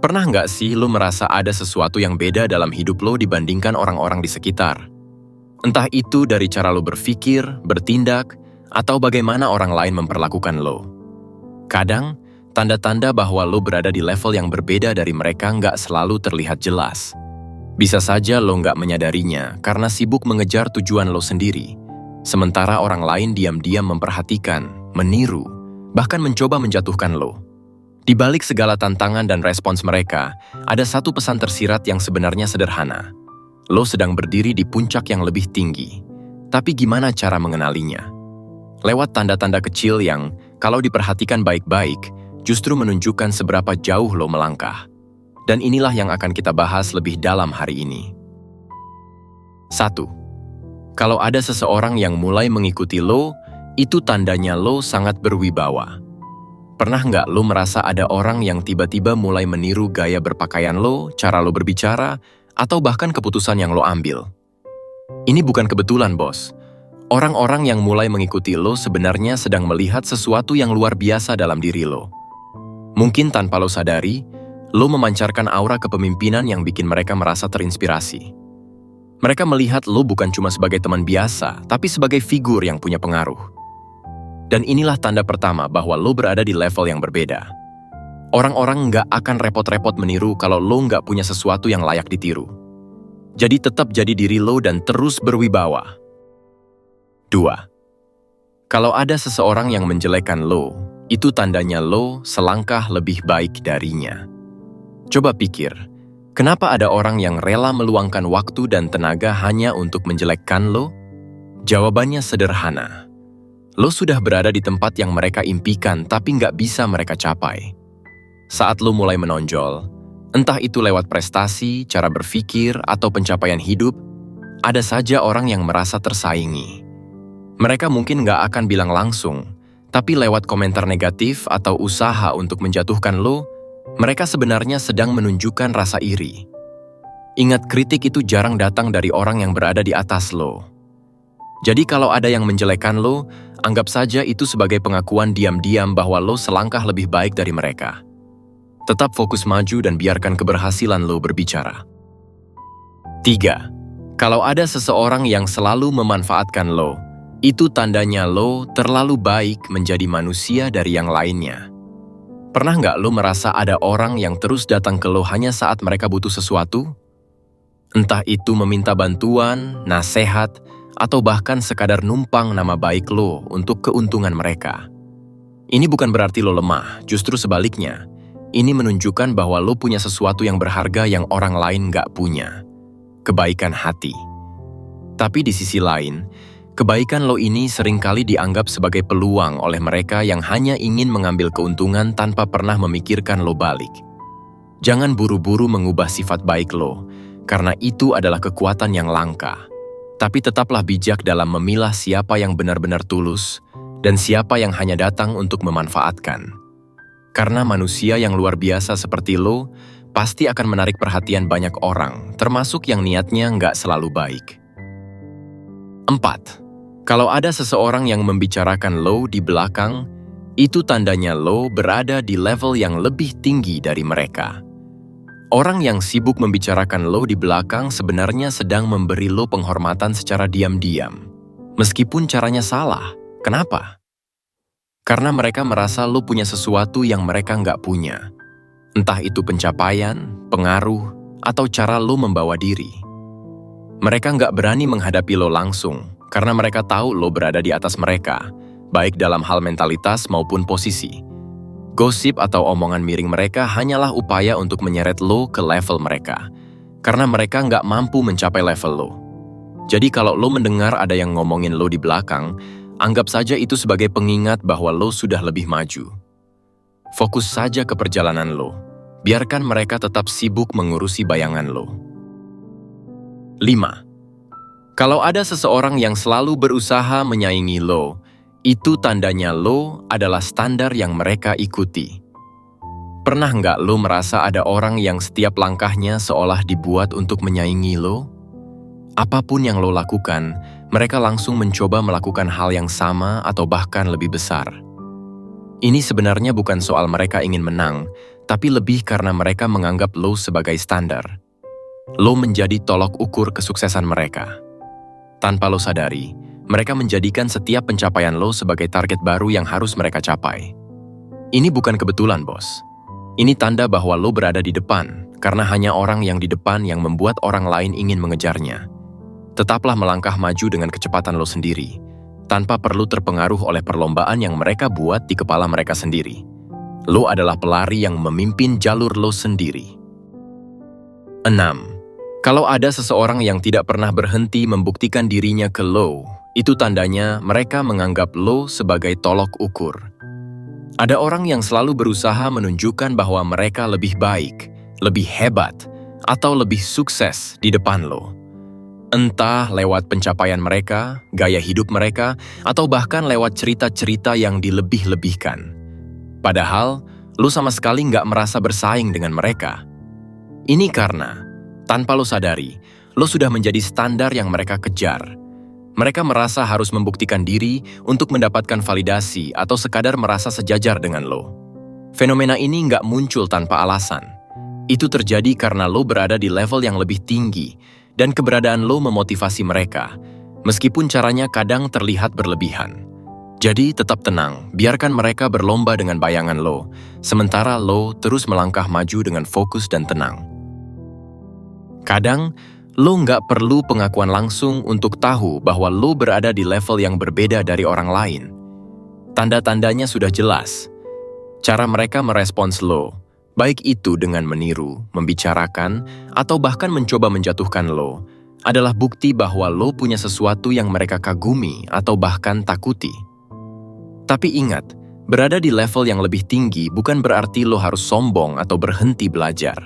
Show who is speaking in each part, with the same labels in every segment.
Speaker 1: Pernah nggak sih lo merasa ada sesuatu yang beda dalam hidup lo dibandingkan orang-orang di sekitar? Entah itu dari cara lo berpikir, bertindak, atau bagaimana orang lain memperlakukan lo. Kadang, tanda-tanda bahwa lo berada di level yang berbeda dari mereka nggak selalu terlihat jelas. Bisa saja lo nggak menyadarinya karena sibuk mengejar tujuan lo sendiri, sementara orang lain diam-diam memperhatikan, meniru, bahkan mencoba menjatuhkan lo. Di balik segala tantangan dan respons mereka, ada satu pesan tersirat yang sebenarnya sederhana. Lo sedang berdiri di puncak yang lebih tinggi, tapi gimana cara mengenalinya? Lewat tanda-tanda kecil yang, kalau diperhatikan baik-baik, justru menunjukkan seberapa jauh lo melangkah. Dan inilah yang akan kita bahas lebih dalam hari ini. 1. Kalau ada seseorang yang mulai mengikuti lo, itu tandanya lo sangat berwibawa. Pernah nggak lo merasa ada orang yang tiba-tiba mulai meniru gaya berpakaian lo, cara lo berbicara, atau bahkan keputusan yang lo ambil? Ini bukan kebetulan, bos. Orang-orang yang mulai mengikuti lo sebenarnya sedang melihat sesuatu yang luar biasa dalam diri lo. Mungkin tanpa lo sadari, lo memancarkan aura kepemimpinan yang bikin mereka merasa terinspirasi. Mereka melihat lo bukan cuma sebagai teman biasa, tapi sebagai figur yang punya pengaruh. Dan inilah tanda pertama bahwa lo berada di level yang berbeda. Orang-orang nggak akan repot-repot meniru kalau lo nggak punya sesuatu yang layak ditiru. Jadi tetap jadi diri lo dan terus berwibawa. 2. Kalau ada seseorang yang menjelekkan lo, itu tandanya lo selangkah lebih baik darinya. Coba pikir, kenapa ada orang yang rela meluangkan waktu dan tenaga hanya untuk menjelekkan lo? Jawabannya sederhana. Lo sudah berada di tempat yang mereka impikan tapi nggak bisa mereka capai. Saat lo mulai menonjol, entah itu lewat prestasi, cara berpikir, atau pencapaian hidup, ada saja orang yang merasa tersaingi. Mereka mungkin nggak akan bilang langsung, tapi lewat komentar negatif atau usaha untuk menjatuhkan lo, mereka sebenarnya sedang menunjukkan rasa iri. Ingat, kritik itu jarang datang dari orang yang berada di atas lo. Jadi kalau ada yang menjelekkan lo, anggap saja itu sebagai pengakuan diam-diam bahwa lo selangkah lebih baik dari mereka. Tetap fokus maju dan biarkan keberhasilan lo berbicara. 3. Kalau ada seseorang yang selalu memanfaatkan lo, itu tandanya lo terlalu baik menjadi manusia dari yang lainnya. Pernah nggak lo merasa ada orang yang terus datang ke lo hanya saat mereka butuh sesuatu? Entah itu meminta bantuan, nasihat, atau bahkan sekadar numpang nama baik lo untuk keuntungan mereka. Ini bukan berarti lo lemah, justru sebaliknya. Ini menunjukkan bahwa lo punya sesuatu yang berharga yang orang lain nggak punya. Kebaikan hati. Tapi di sisi lain, kebaikan lo ini seringkali dianggap sebagai peluang oleh mereka yang hanya ingin mengambil keuntungan tanpa pernah memikirkan lo balik. Jangan buru-buru mengubah sifat baik lo, karena itu adalah kekuatan yang langka. Tapi tetaplah bijak dalam memilah siapa yang benar-benar tulus dan siapa yang hanya datang untuk memanfaatkan. Karena manusia yang luar biasa seperti lo pasti akan menarik perhatian banyak orang, termasuk yang niatnya nggak selalu baik. 4. Kalau ada seseorang yang membicarakan lo di belakang, itu tandanya lo berada di level yang lebih tinggi dari mereka. Orang yang sibuk membicarakan lo di belakang sebenarnya sedang memberi lo penghormatan secara diam-diam. Meskipun caranya salah. Kenapa? Karena mereka merasa lo punya sesuatu yang mereka nggak punya. Entah itu pencapaian, pengaruh, atau cara lo membawa diri. Mereka nggak berani menghadapi lo langsung, karena mereka tahu lo berada di atas mereka, baik dalam hal mentalitas maupun posisi. Gosip atau omongan miring mereka hanyalah upaya untuk menyeret lo ke level mereka, karena mereka nggak mampu mencapai level lo. Jadi kalau lo mendengar ada yang ngomongin lo di belakang, anggap saja itu sebagai pengingat bahwa lo sudah lebih maju. Fokus saja ke perjalanan lo, biarkan mereka tetap sibuk mengurusi bayangan lo. 5. Kalau ada seseorang yang selalu berusaha menyaingi lo, itu tandanya lo adalah standar yang mereka ikuti. Pernah nggak lo merasa ada orang yang setiap langkahnya seolah dibuat untuk menyaingi lo? Apapun yang lo lakukan, mereka langsung mencoba melakukan hal yang sama atau bahkan lebih besar. Ini sebenarnya bukan soal mereka ingin menang, tapi lebih karena mereka menganggap lo sebagai standar. Lo menjadi tolok ukur kesuksesan mereka. Tanpa lo sadari, mereka menjadikan setiap pencapaian lo sebagai target baru yang harus mereka capai. Ini bukan kebetulan, bos. Ini tanda bahwa lo berada di depan, karena hanya orang yang di depan yang membuat orang lain ingin mengejarnya. Tetaplah melangkah maju dengan kecepatan lo sendiri, tanpa perlu terpengaruh oleh perlombaan yang mereka buat di kepala mereka sendiri. Lo adalah pelari yang memimpin jalur lo sendiri. 6. Kalau ada seseorang yang tidak pernah berhenti membuktikan dirinya ke lo, itu tandanya mereka menganggap lo sebagai tolok ukur. Ada orang yang selalu berusaha menunjukkan bahwa mereka lebih baik, lebih hebat, atau lebih sukses di depan lo. Entah lewat pencapaian mereka, gaya hidup mereka, atau bahkan lewat cerita-cerita yang dilebih-lebihkan. Padahal, lo sama sekali nggak merasa bersaing dengan mereka. Ini karena, tanpa lo sadari, lo sudah menjadi standar yang mereka kejar. Mereka merasa harus membuktikan diri untuk mendapatkan validasi atau sekadar merasa sejajar dengan lo. Fenomena ini nggak muncul tanpa alasan. Itu terjadi karena lo berada di level yang lebih tinggi dan keberadaan lo memotivasi mereka, meskipun caranya kadang terlihat berlebihan. Jadi tetap tenang, biarkan mereka berlomba dengan bayangan lo, sementara lo terus melangkah maju dengan fokus dan tenang. Kadang, lo nggak perlu pengakuan langsung untuk tahu bahwa lo berada di level yang berbeda dari orang lain. Tanda-tandanya sudah jelas. Cara mereka merespons lo, baik itu dengan meniru, membicarakan, atau bahkan mencoba menjatuhkan lo, adalah bukti bahwa lo punya sesuatu yang mereka kagumi atau bahkan takuti. Tapi ingat, berada di level yang lebih tinggi bukan berarti lo harus sombong atau berhenti belajar.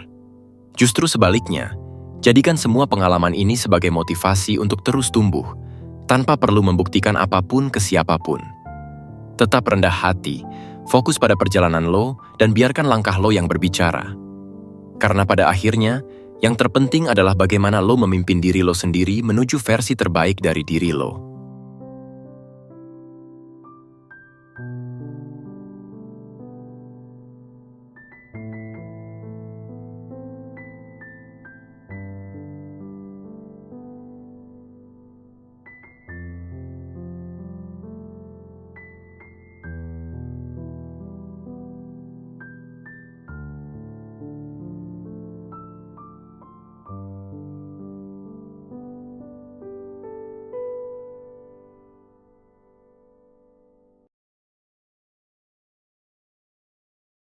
Speaker 1: Justru sebaliknya, jadikan semua pengalaman ini sebagai motivasi untuk terus tumbuh, tanpa perlu membuktikan apapun ke siapapun. Tetap rendah hati, fokus pada perjalanan lo, dan biarkan langkah lo yang berbicara. Karena pada akhirnya, yang terpenting adalah bagaimana lo memimpin diri lo sendiri menuju versi terbaik dari diri lo.